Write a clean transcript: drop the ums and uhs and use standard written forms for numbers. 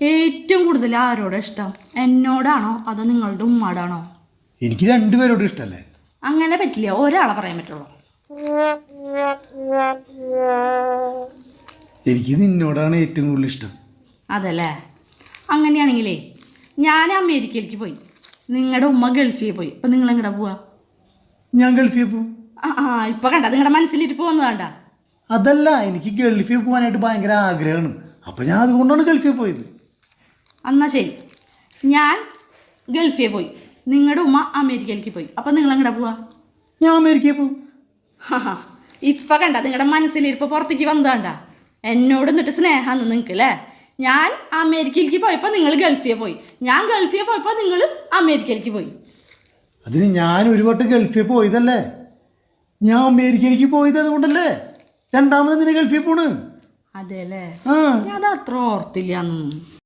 ഏറ്റവും കൂടുതൽ ആരോടാ ഇഷ്ടം? എന്നോടാണോ അതോ നിങ്ങളുടെ ഉമ്മാടാണോ? എനിക്ക് രണ്ടുപേരോടും ഇഷ്ടല്ലേ. അങ്ങനെ പറ്റില്ല, ഒരാളെ പറയാൻ പറ്റുള്ളൂ. എനിക്ക് നിന്നോടാണ് ഏറ്റവും കൂടുതൽ ഇഷ്ടം. അതല്ലേ? അങ്ങനെയാണെങ്കിലേ ഞാൻ അമേരിക്കയിലേക്ക് പോയി, നിങ്ങളുടെ ഉമ്മ ഗൾഫിൽ പോയി, അപ്പം നിങ്ങൾ എങ്ങോട്ടാ പോവാ? ഞാൻ ഗൾഫിൽ പോവും. ഇപ്പൊ കണ്ട നിങ്ങളുടെ മനസ്സിലിരിപ്പ് വന്നു കണ്ട. അതല്ല, എനിക്ക് ഗൾഫിൽ പോകാനായിട്ട് ഭയങ്കര ആഗ്രഹമാണ്. അപ്പം ഞാൻ അതുകൊണ്ടാണ് ഗൾഫിൽ പോയത്. എന്നാ ശരി, ഞാൻ ഗൾഫിൽ പോയി, നിങ്ങളുടെ ഉമ്മ അമേരിക്കയിലേക്ക് പോയി, അപ്പം നിങ്ങൾ എങ്ങോട്ടാ പോവാ? ഞാൻ അമേരിക്കയിൽ പോവും. ഇപ്പം കണ്ട നിങ്ങളുടെ മനസ്സിലിരിപ്പ് പുറത്തേക്ക് വന്നതാണ്ട. എന്നോട് എന്നിട്ട് സ്നേഹമാണ് നിങ്ങൾക്ക് അല്ലേ? ഞാൻ അമേരിക്കയിലേക്ക് പോയപ്പോൾ നിങ്ങൾ ഗൾഫിൽ പോയി, ഞാൻ ഗൾഫിൽ പോയപ്പോൾ നിങ്ങൾ അമേരിക്കയിലേക്ക് പോയി. അതിന് ഞാൻ ഒരു വട്ടം ഗൾഫിൽ പോയതല്ലേ, ഞാൻ അമേരിക്കയിലേക്ക് പോയത് അതുകൊണ്ടല്ലേ രണ്ടാമത് നിന്നെ ഗൾഫിൽ പോണ്. അതെ അല്ലേ? ആ, അത് അത്ര ഓർത്തില്ല.